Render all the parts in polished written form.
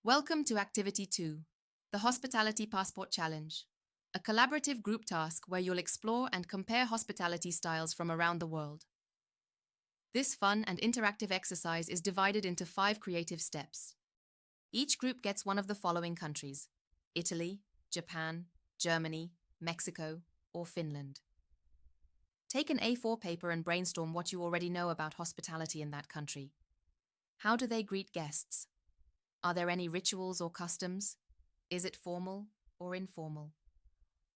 Welcome to Activity 2, the Hospitality Passport Challenge, a collaborative group task where you'll explore and compare hospitality styles from around the world. This fun and interactive exercise is divided into 5 creative steps. Each group gets one of the following countries: Italy, Japan, Germany, Mexico, or Finland. Take an A4 paper and brainstorm what you already know about hospitality in that country. How do they greet guests? Are there any rituals or customs? Is it formal or informal?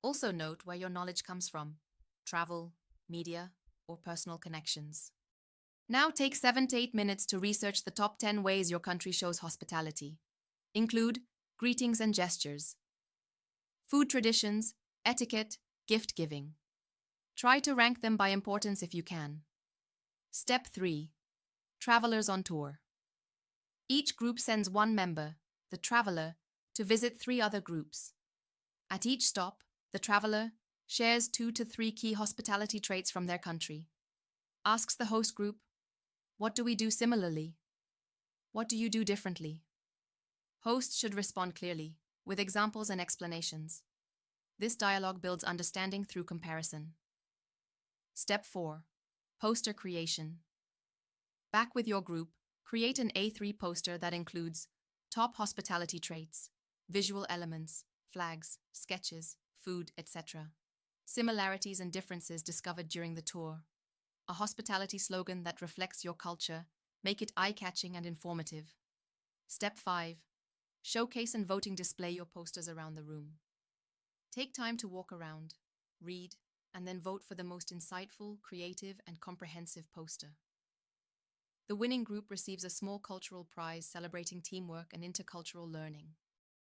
Also note where your knowledge comes from: travel, media, or personal connections. Now take 7 to 8 minutes to research the top 10 ways your country shows hospitality. Include greetings and gestures, food traditions, etiquette, gift giving. Try to rank them by importance if you can. Step 3. Travelers on tour. Each group sends one member, the traveler, to visit 3 other groups. At each stop, the traveler shares 2 to 3 key hospitality traits from their country. Asks the host group, "What do we do similarly? What do you do differently?" Hosts should respond clearly, with examples and explanations. This dialogue builds understanding through comparison. Step 4. Poster creation. Back with your group, create an A3 poster that includes top hospitality traits, visual elements, flags, sketches, food, etc. Similarities and differences discovered during the tour. A hospitality slogan that reflects your culture, make it eye-catching and informative. Step 5. Showcase and voting display your posters around the room. Take time to walk around, read, and then vote for the most insightful, creative, and comprehensive poster. The winning group receives a small cultural prize celebrating teamwork and intercultural learning.